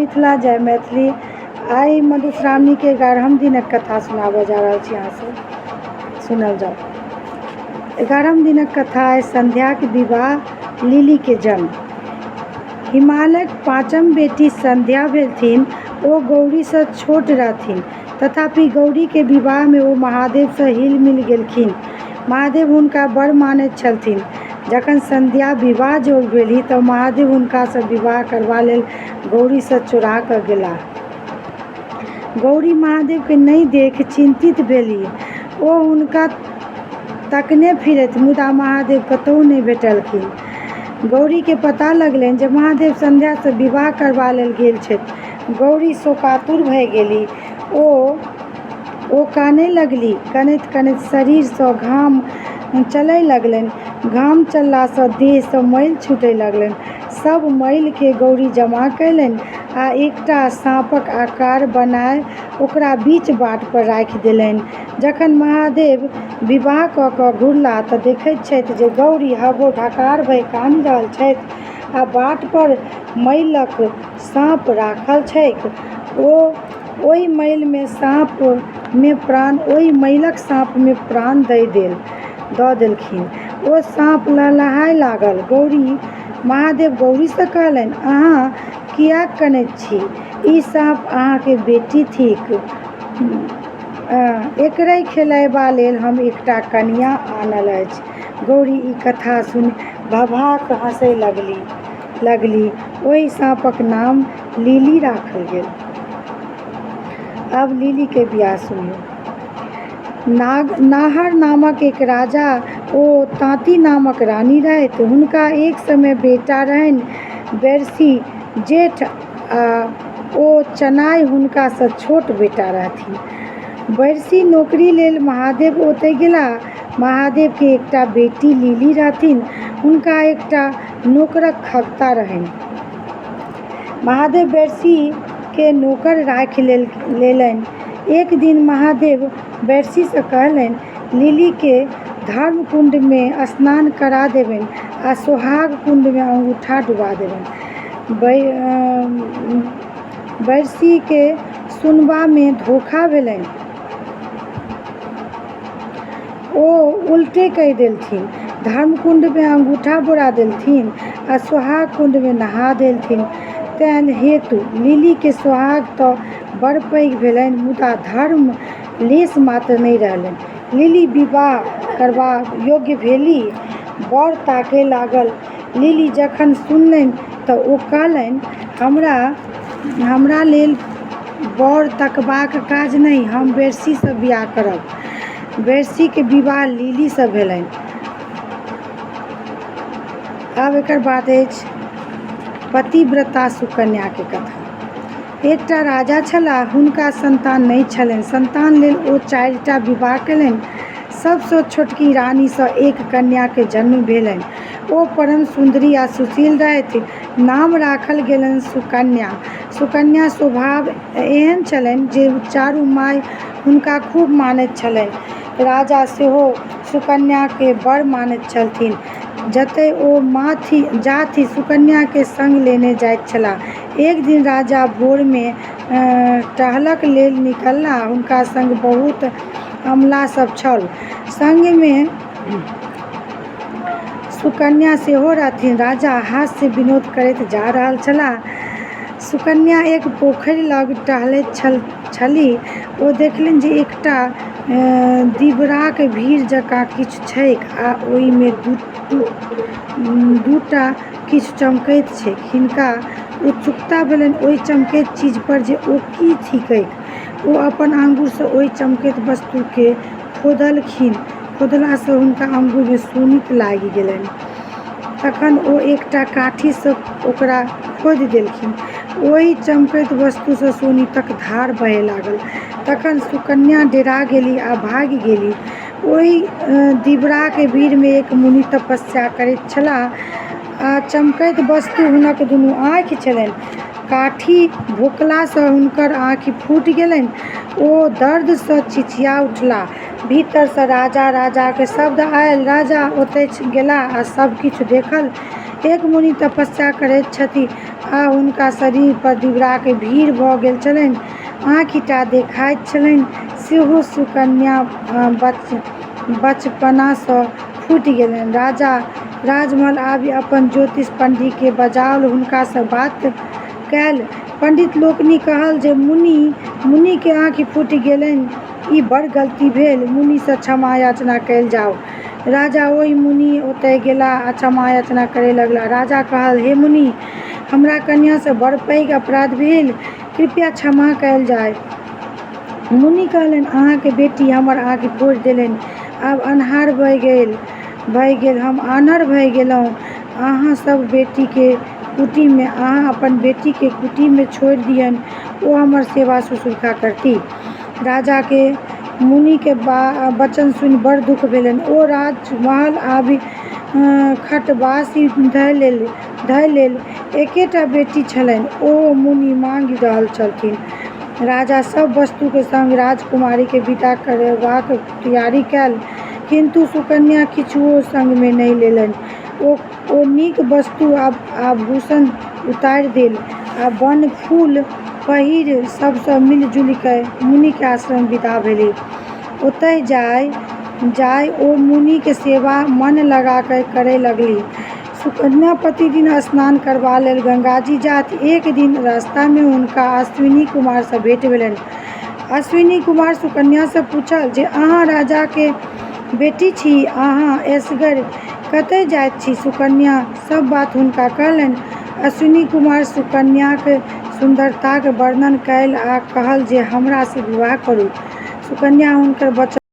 मिथिला, जय मैथिली। आई मधुश्रावणी के 11हम दिनक कथा सुनाबऽ जा रहल छी अहाँ सब। सुनल जाओ। 11हम दिनक कथा है संध्या के विवाह, लिली के जन्म। हिमालयक पाँचम बेटी संध्या भेलथिन। ओ गौरी से छोट रहथिन, तथापि गौरी के विवाह में ओ महादेव से हिल मिल गेलखिन। महादेव हुनका बड़ मानैत छलथिन। जखन संध्या विवाह जोग भेली तऽ महादेव हुनका से विवाह करबा लेल गौरी से चोरा कऽ गेलाह। गौरी महादेव के नहि देख चिंतित भेलीह। ओ हुनका तकने फिरैत, मुदा महादेव कतहु नहि भेटलखिन। गौरी के पता लगलनि जे महादेव संध्या से विवाह करबा लेल गेल छथि। गौरी शोकातुर भए गेली। ओ कानय लगली। कनैत कनैत शरीर सँ घाम चलय लगलनि। घाम चलला सँ देह सँ मैल छूटय लगलनि। सब मैल के गौरी जमा कयलनि आ एकटा साँपक आकार बनाए ओकरा बीच बाट पर राखि देलनि। जखन महादेव विवाह कऽ कऽ घुरलाह तऽ देखैत छथि जे गौरी हबो ढकार भय कानि रहल छथि आ बाट पर मैलक साँप राखल छैक। ओहि मैलक साँप में प्राण दऽ देलखिन। ओ साँप लहलहाय लागल। महादेव गौरी से कहलनि, अहाँ किएक कनैत छी? ई साँप अहाँके बेटी थिक। एकरे खेलयबा लेल हम एकटा कन्या आनल अछि। गौरी ई कथा सुनि भभा कऽ हँसय लगली। ओहि साँपक नाम लिली राखल गेल। अब लिली के बियाह सुनियो। नाहर नामक एक राजा ओ ताँती नामक रानी रहथि। हुनका एक समय बेटा रहनि, बेरसी जेठ, आ ओ चनाय हुनका सँ छोट बेटा रहथिन। बेरसी नौकरी लेल महादेव ओतय गेलाह। महादेव के एकटा बेटी लिली रहथिन। हुनका एकटा नौकरक खगता रहनि। महादेव बेरसी के नौकर राखि लेलनि। एक दिन महादेव बेरसी से कहलनि, लिली के धर्म कुंड में स्नान करा देबनि आ सोहाग कुंड में अंगूठा डुबा देबनि। बेरसी के सुनबा में धोखा भेलनि। ओ उल्टे कहि देलथिन। धर्म कुंड में अंगूठा बोरा देलथिन आ सोहाग कुंड में नहा देलथिन। तें हेतु लिली के सोहाग तऽ बड़ पैघ भेलनि, मुदा धर्म लेश मात्र नहि रहलनि। लिली विवाह करबा योग्य भेली। बर ताकय लागल। लिली जखन सुनलनि तऽ ओ कहलनि, हमरा लेल बर तकबाक काज नहि, हम बेरसी से बियाह करब। बेरसी के विवाह लिली से भेलनि। आब एकर बाद अछि पतिव्रता सुकन्या के कथा। एकटा राजा छलाह। हुनका संतान नहि छलनि। संतान लेल ओ 4टा विवाह केलनि। सबसँ छोटकी रानी सँ एक कन्या के जन्म भेलनि। ओ परम सुंदरी आ सुशील रहथि। नाम राखल गेलनि सुकन्या। सुकन्या स्वभाव एहन छलनि जे चारू माय हुनका खूब मानैत छलनि। राजा सेहो सुकन्या के बड़ मानैत छलथिन। जतय ओ जाथि सुकन्या के संग लेने जाइत छलाह। एक दिन राजा भोर में टहलक लेल निकललाह। हुनका संग बहुत अमला सब छल। संग में सुकन्या सेहो रहथिन। राजा हास्य विनोद करैत जा रहल छलाह। सुकन्या एक पोखरि लग टहलैत छलीह। ओ देखलनि जे एकटा दिबराक भीड़ जकाँ किछु छैक आ ओहि में दूटा किछु चमकैत छैक। हिनका उत्सुकता भेलनि ओहि चमकैत चीज पर जे ओ की थिकैक। ओ अपन आँगुर सँ ओहि चमकैत वस्तु के खोदलखिन। खोदला सँ हुनका आँगुर में सुन्नत लागि गेलनि। तखन ओ एकटा काठी सँ ओकरा खोदि देलखिन। ओहि चमकैत वस्तु सँ सोनितक धार बहय लागल। तखन सुकन्या डेरा गेली आ भागि गेली। ओहि दिबराक भीड़ में एक मुनि तपस्या करैत छलाह आ चमकैत वस्तु हुनक दुनू आँखि छलनि। काठी भोंकला सँ हुनकर आँखि फूटि गेलनि। ओ दर्द सँ चिचिया उठलाह। भीतर सँ राजा के शब्द आयल। राजा ओतय गेलाह आ सब किछु देखल। एक मुनि तपस्या करैत छथि आ हुनका शरीर पर डिबराके भीड़ भऽ गेल छलनि। आँखिटा देखाइत छलनि सेहो सुकन्या बचपनासँ फूटि गेलनि। राजा राजमहल आबि अपन ज्योतिष पंडितके बजाओल, हुनकासँ बात कयल। पंडित लोकनि कहल जे मुनिके आँखि फूटि गेलनि, ई बड़ गलती भेल, मुनिसँ क्षमा याचना कयल जाओ। राजा ओहि मुनि ओतय गेला आ क्षमा याचना करय लगला। राजा कहल, हे मुनि, हमरा कन्यासँ बड़ पैघ अपराध भेल, कृपया क्षमा कयल जाय। मुनि कहलनि, अहाँके बेटी हमर आँखि फोड़ि देलनि, आब अन्हार भऽ गेल, हम आन्हर भऽ गेलहुँ। अहाँ अपन बेटीके कुटीमे छोड़ि दियनि, ओ हमर सेवा शुश्रूषा करती। राजाके मुनिके वचन सुनि बड़ दुख भेलनि। ओ राजमहल आबि खटवासी धऽ लेल। एकेटा बेटी छलनि, ओ मुनि माँगि रहल छलथिन। राजा सब वस्तुके संग राजकुमारीके विदा करबाक तैयारी कयल, किन्तु सुकन्या किछुओ संगमे नहि लेलनि। ओ नीक वस्तु आभूषण उतारि देल आ वन फूल पहिर सबसँ मिलि-जुलि कऽ मुनिके आश्रम विदा भेलीह। ओतय जाय ओ मुनिके सेवा मन लगा कऽ करय लगलीह। सुकन्या प्रतिदिन स्नान करबा लेल गंगाजी जात। एक दिन रास्तामे हुनका अश्विनी कुमारसँ भेंट भेलनि। अश्विनी कुमार सुकन्यासँ पूछल जे अहाँ राजाके बेटी छी, अहाँ एसगर कतय जाइत छी? सुकन्या सब बात हुनका कहलनि। अश्विनी कुमार सुकन्याक सुन्दरताक वर्णन कयल आ कहल जे हमरासँ विवाह करू। सुकन्या हुनकर वचन